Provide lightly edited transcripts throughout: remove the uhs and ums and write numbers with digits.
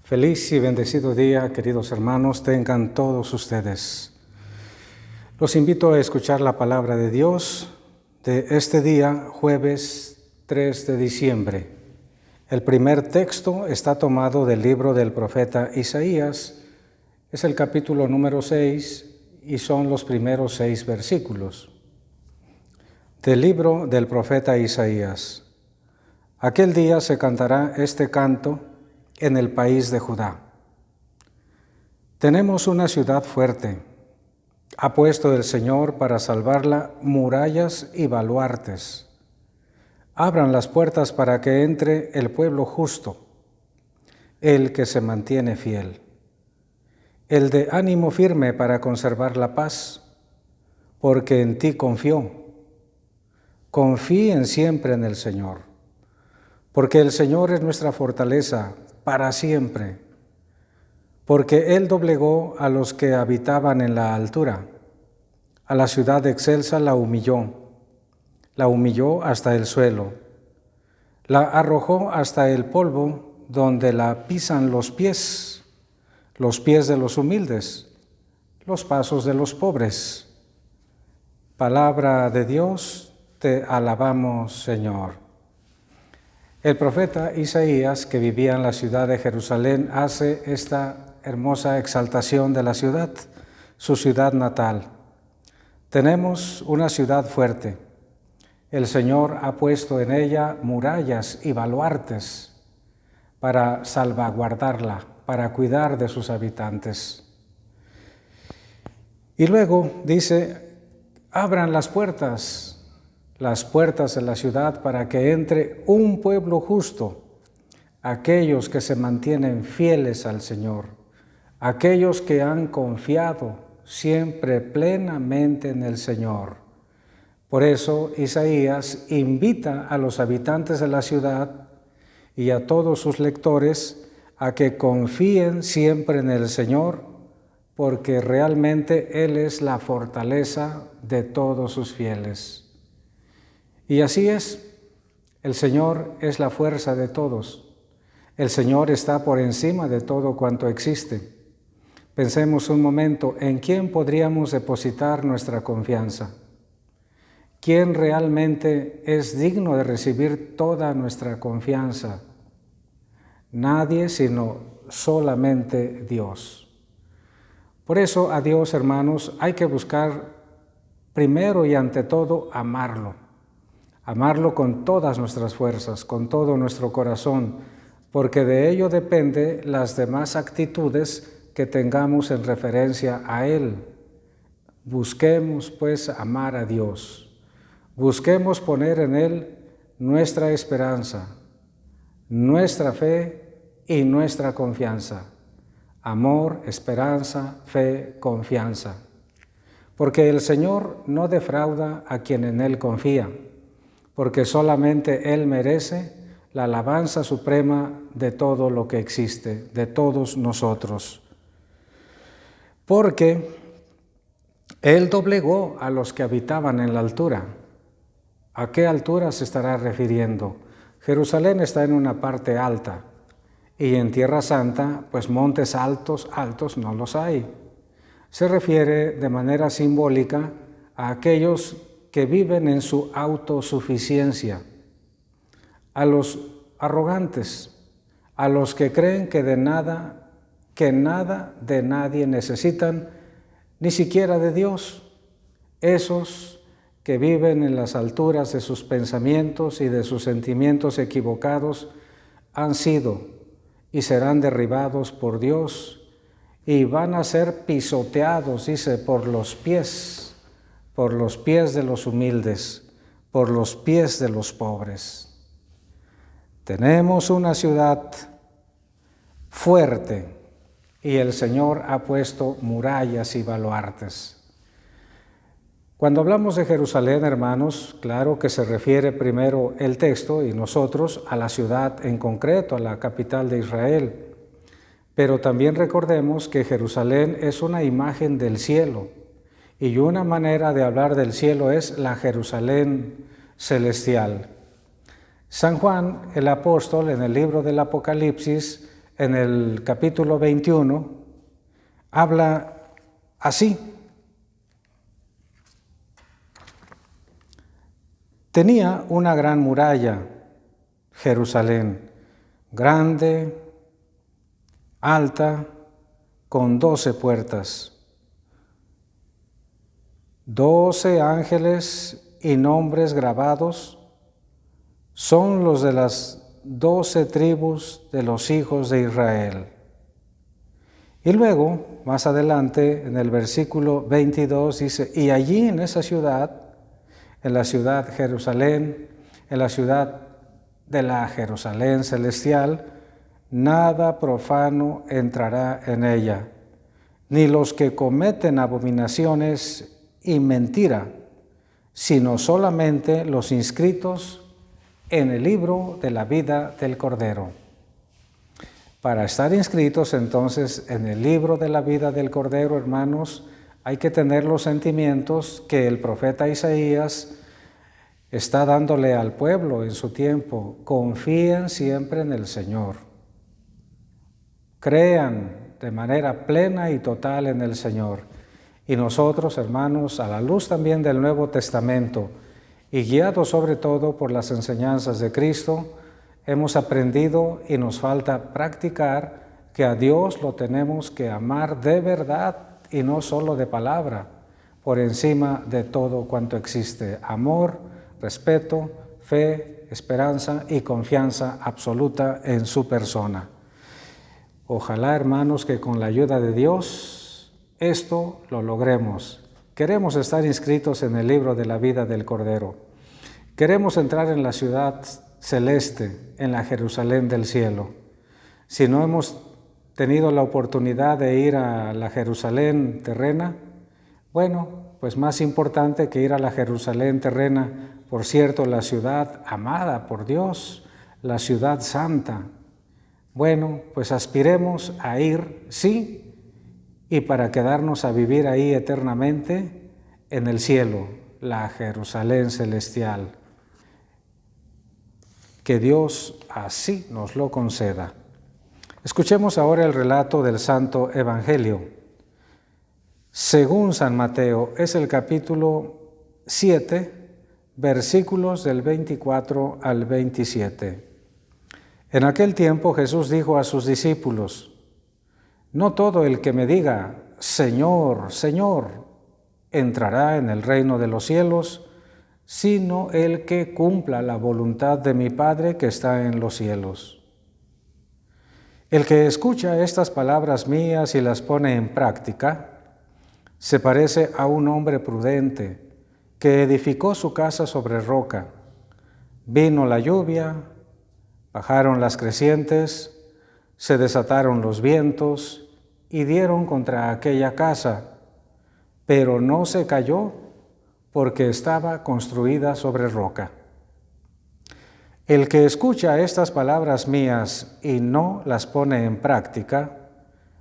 Feliz y bendecido día, queridos hermanos, tengan todos ustedes. Los invito a escuchar la palabra de Dios de este día, jueves 3 de diciembre. El primer texto está tomado del libro del profeta Isaías, es el capítulo número 6 y son los primeros 6 versículos. Del libro del profeta Isaías. Aquel día se cantará este canto en el país de Judá. Tenemos una ciudad fuerte. Ha puesto el Señor para salvarla murallas y baluartes. Abran las puertas para que entre el pueblo justo, el que se mantiene fiel, el de ánimo firme para conservar la paz, porque en ti confió. Confíen siempre en el Señor, porque el Señor es nuestra fortaleza para siempre, porque Él doblegó a los que habitaban en la altura, a la ciudad excelsa la humilló hasta el suelo, la arrojó hasta el polvo donde la pisan los pies de los humildes, los pasos de los pobres. Palabra de Dios, te alabamos, Señor. El profeta Isaías, que vivía en la ciudad de Jerusalén, hace esta hermosa exaltación de la ciudad, su ciudad natal. Tenemos una ciudad fuerte. El Señor ha puesto en ella murallas y baluartes para salvaguardarla, para cuidar de sus habitantes. Y luego dice, abran las puertas de la ciudad para que entre un pueblo justo, aquellos que se mantienen fieles al Señor, aquellos que han confiado siempre plenamente en el Señor. Por eso Isaías invita a los habitantes de la ciudad y a todos sus lectores a que confíen siempre en el Señor, porque realmente Él es la fortaleza de todos sus fieles. Y así es, el Señor es la fuerza de todos. El Señor está por encima de todo cuanto existe. Pensemos un momento, ¿en quién podríamos depositar nuestra confianza? ¿Quién realmente es digno de recibir toda nuestra confianza? Nadie, sino solamente Dios. Por eso a Dios, hermanos, hay que buscar primero y ante todo amarlo. Amarlo con todas nuestras fuerzas, con todo nuestro corazón, porque de ello depende las demás actitudes que tengamos en referencia a Él. Busquemos, pues, amar a Dios. Busquemos poner en Él nuestra esperanza, nuestra fe y nuestra confianza. Amor, esperanza, fe, confianza. Porque el Señor no defrauda a quien en Él confía, porque solamente Él merece la alabanza suprema de todo lo que existe, de todos nosotros. Porque Él doblegó a los que habitaban en la altura. ¿A qué altura se estará refiriendo? Jerusalén está en una parte alta, y en Tierra Santa, pues montes altos no los hay. Se refiere de manera simbólica a aquellos que viven en su autosuficiencia, a los arrogantes, a los que creen que nada de nadie necesitan, ni siquiera de Dios, esos que viven en las alturas de sus pensamientos y de sus sentimientos equivocados, han sido y serán derribados por Dios y van a ser pisoteados, dice, por los pies de los humildes, por los pies de los pobres. Tenemos una ciudad fuerte y el Señor ha puesto murallas y baluartes. Cuando hablamos de Jerusalén, hermanos, claro que se refiere primero el texto y nosotros a la ciudad en concreto, a la capital de Israel. Pero también recordemos que Jerusalén es una imagen del cielo. Y una manera de hablar del cielo es la Jerusalén celestial. San Juan, el apóstol, en el libro del Apocalipsis, en el capítulo 21, habla así. Tenía una gran muralla, Jerusalén, grande, alta, con 12 puertas. 12 ángeles y nombres grabados son los de las 12 tribus de los hijos de Israel. Y luego, más adelante, en el versículo 22 dice, y allí en esa ciudad, en la ciudad Jerusalén, en la ciudad de la Jerusalén celestial, nada profano entrará en ella, ni los que cometen abominaciones y mentira, sino solamente los inscritos en el libro de la vida del Cordero. Para estar inscritos entonces en el libro de la vida del Cordero, hermanos, hay que tener los sentimientos que el profeta Isaías está dándole al pueblo en su tiempo. Confíen siempre en el Señor. Crean de manera plena y total en el Señor. Y nosotros, hermanos, a la luz también del Nuevo Testamento y guiados sobre todo por las enseñanzas de Cristo, hemos aprendido y nos falta practicar que a Dios lo tenemos que amar de verdad y no solo de palabra, por encima de todo cuanto existe. Amor, respeto, fe, esperanza y confianza absoluta en su persona. Ojalá, hermanos, que con la ayuda de Dios esto lo logremos. Queremos estar inscritos en el libro de la vida del Cordero. Queremos entrar en la ciudad celeste, en la Jerusalén del cielo. Si no hemos tenido la oportunidad de ir a la Jerusalén terrena, bueno, pues más importante que ir a la Jerusalén terrena, por cierto, la ciudad amada por Dios, la ciudad santa. Bueno, pues aspiremos a ir, sí, y para quedarnos a vivir ahí eternamente en el cielo, la Jerusalén celestial. Que Dios así nos lo conceda. Escuchemos ahora el relato del Santo Evangelio. Según San Mateo, es el capítulo 7, versículos del 24 al 27. En aquel tiempo Jesús dijo a sus discípulos, no todo el que me diga, Señor, Señor, entrará en el reino de los cielos, sino el que cumpla la voluntad de mi Padre que está en los cielos. El que escucha estas palabras mías y las pone en práctica, se parece a un hombre prudente que edificó su casa sobre roca. Vino la lluvia, bajaron las crecientes, se desataron los vientos y dieron contra aquella casa, pero no se cayó porque estaba construida sobre roca. El que escucha estas palabras mías y no las pone en práctica,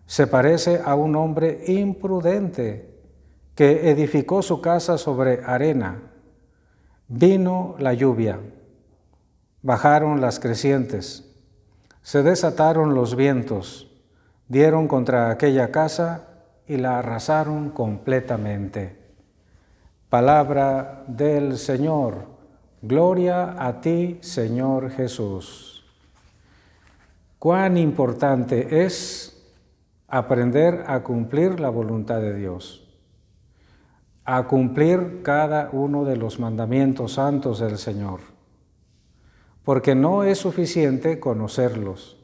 se parece a un hombre imprudente que edificó su casa sobre arena. Vino la lluvia, bajaron las crecientes, se desataron los vientos, dieron contra aquella casa y la arrasaron completamente. Palabra del Señor. Gloria a ti, Señor Jesús. Cuán importante es aprender a cumplir la voluntad de Dios, a cumplir cada uno de los mandamientos santos del Señor, porque no es suficiente conocerlos,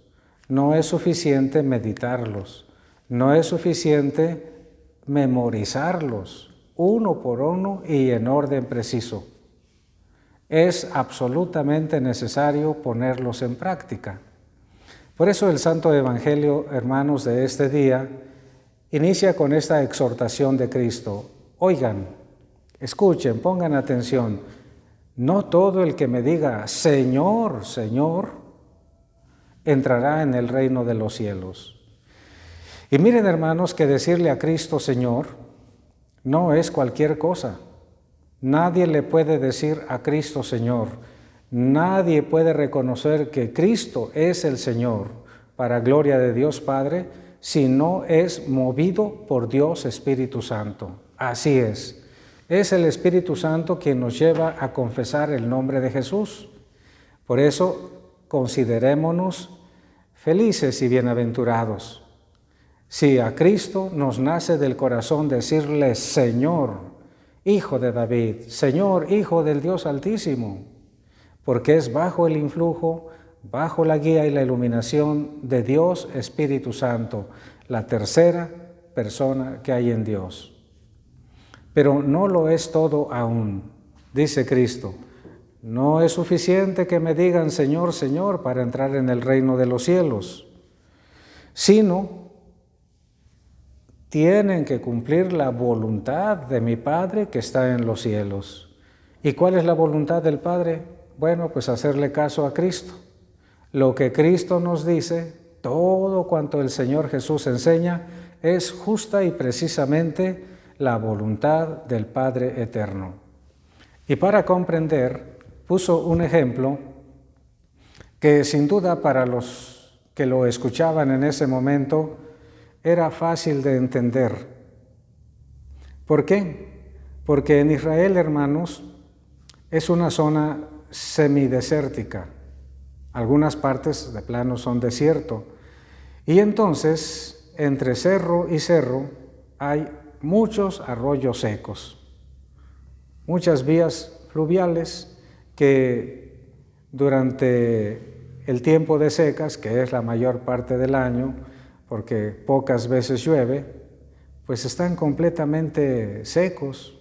no es suficiente meditarlos, no es suficiente memorizarlos uno por uno y en orden preciso. Es absolutamente necesario ponerlos en práctica. Por eso el Santo Evangelio, hermanos, de este día, inicia con esta exhortación de Cristo. Oigan, escuchen, pongan atención. No todo el que me diga, Señor, Señor, entrará en el reino de los cielos. Y miren, hermanos, que decirle a Cristo, Señor, no es cualquier cosa. Nadie le puede decir a Cristo Señor, nadie puede reconocer que Cristo es el Señor, para gloria de Dios Padre, si no es movido por Dios Espíritu Santo. Así es. Es el Espíritu Santo quien nos lleva a confesar el nombre de Jesús. Por eso, considerémonos felices y bienaventurados. Si a Cristo nos nace del corazón decirle Señor, Hijo de David, Señor, Hijo del Dios Altísimo, porque es bajo el influjo, bajo la guía y la iluminación de Dios Espíritu Santo, la tercera persona que hay en Dios. Pero no lo es todo aún, dice Cristo. No es suficiente que me digan Señor, Señor para entrar en el reino de los cielos, sino tienen que cumplir la voluntad de mi Padre que está en los cielos. ¿Y cuál es la voluntad del Padre? Bueno, pues hacerle caso a Cristo. Lo que Cristo nos dice, todo cuanto el Señor Jesús enseña, es justa y precisamente la voluntad del Padre eterno. Y para comprender, puso un ejemplo que sin duda para los que lo escuchaban en ese momento era fácil de entender. ¿Por qué? Porque en Israel, hermanos, es una zona semidesértica. Algunas partes de plano son desierto. Y entonces, entre cerro y cerro, hay muchos arroyos secos, muchas vías fluviales que durante el tiempo de secas, que es la mayor parte del año, porque pocas veces llueve, pues están completamente secos.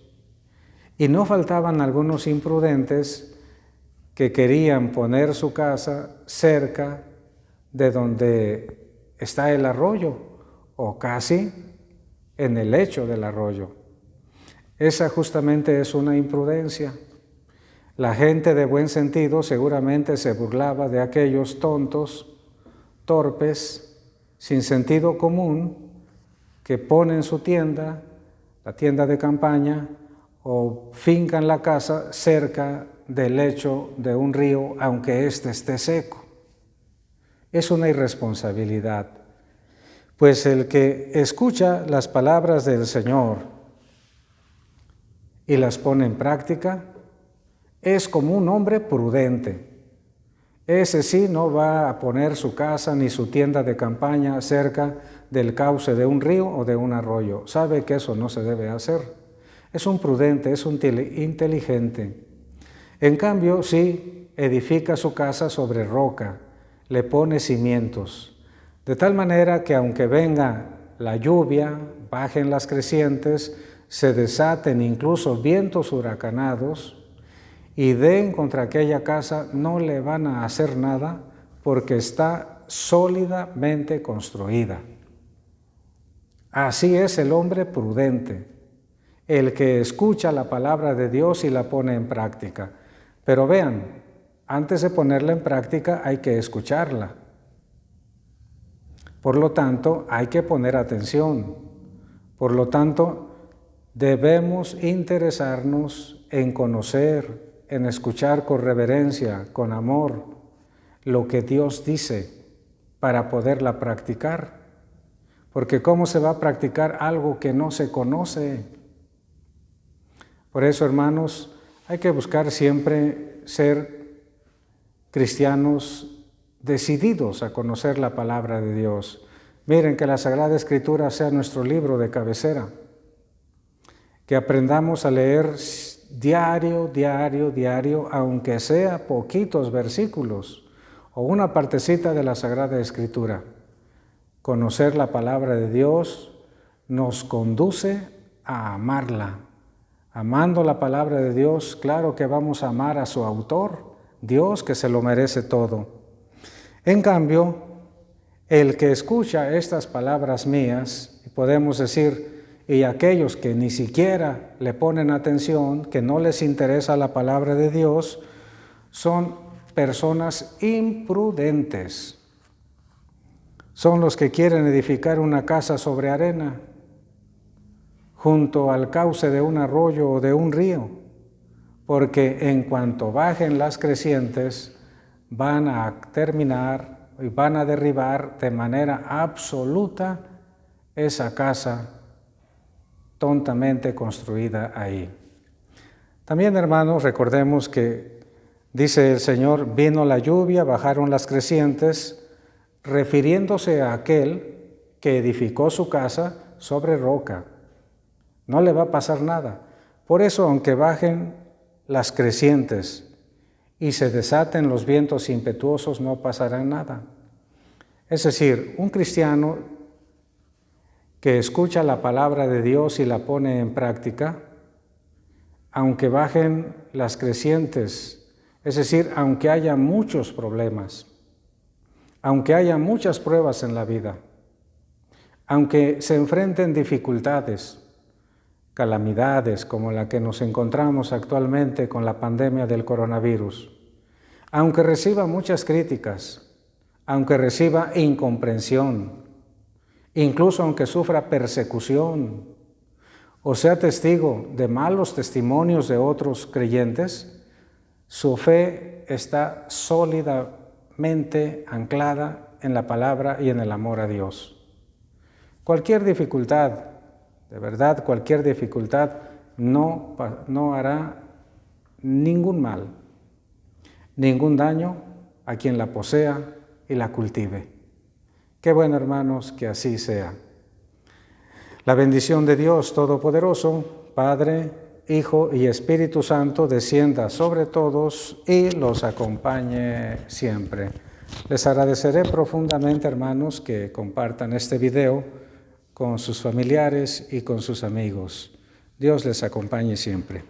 Y no faltaban algunos imprudentes que querían poner su casa cerca de donde está el arroyo, o casi en el lecho del arroyo. Esa justamente es una imprudencia. La gente de buen sentido seguramente se burlaba de aquellos tontos, torpes, sin sentido común, que ponen su tienda, la tienda de campaña, o fincan la casa cerca del lecho de un río, aunque éste esté seco. Es una irresponsabilidad. Pues el que escucha las palabras del Señor y las pone en práctica, es como un hombre prudente. Ese sí no va a poner su casa ni su tienda de campaña cerca del cauce de un río o de un arroyo. Sabe que eso no se debe hacer. Es un prudente, es un inteligente. En cambio, sí edifica su casa sobre roca, le pone cimientos, de tal manera que aunque venga la lluvia, bajen las crecientes, se desaten incluso vientos huracanados y den contra aquella casa, no le van a hacer nada porque está sólidamente construida. Así es el hombre prudente, el que escucha la palabra de Dios y la pone en práctica. Pero vean, antes de ponerla en práctica hay que escucharla. Por lo tanto, hay que poner atención. Por lo tanto, debemos interesarnos en conocer, en escuchar con reverencia, con amor, lo que Dios dice para poderla practicar. Porque ¿cómo se va a practicar algo que no se conoce? Por eso, hermanos, hay que buscar siempre ser cristianos decididos a conocer la palabra de Dios. Miren, que la Sagrada Escritura sea nuestro libro de cabecera, que aprendamos a leer diario, aunque sea poquitos versículos o una partecita de la Sagrada Escritura. Conocer la palabra de Dios nos conduce a amarla. Amando la palabra de Dios, claro que vamos a amar a su autor, Dios, que se lo merece todo. En cambio, el que escucha estas palabras mías, podemos decir, y aquellos que ni siquiera le ponen atención, que no les interesa la palabra de Dios, son personas imprudentes. Son los que quieren edificar una casa sobre arena, junto al cauce de un arroyo o de un río, porque en cuanto bajen las crecientes, van a terminar y van a derribar de manera absoluta esa casa tontamente construida ahí. También, hermanos, recordemos que dice el Señor, vino la lluvia, bajaron las crecientes, refiriéndose a aquel que edificó su casa sobre roca. No le va a pasar nada. Por eso, aunque bajen las crecientes y se desaten los vientos impetuosos, no pasará nada. Es decir, un cristiano que escucha la palabra de Dios y la pone en práctica, aunque bajen las crecientes, es decir, aunque haya muchos problemas, aunque haya muchas pruebas en la vida, aunque se enfrenten dificultades, calamidades como la que nos encontramos actualmente con la pandemia del coronavirus, aunque reciba muchas críticas, aunque reciba incomprensión, incluso aunque sufra persecución o sea testigo de malos testimonios de otros creyentes, su fe está sólidamente anclada en la palabra y en el amor a Dios. Cualquier dificultad, de verdad, cualquier dificultad no hará ningún mal, ningún daño a quien la posea y la cultive. Qué bueno, hermanos, que así sea. La bendición de Dios Todopoderoso, Padre, Hijo y Espíritu Santo, descienda sobre todos y los acompañe siempre. Les agradeceré profundamente, hermanos, que compartan este video con sus familiares y con sus amigos. Dios les acompañe siempre.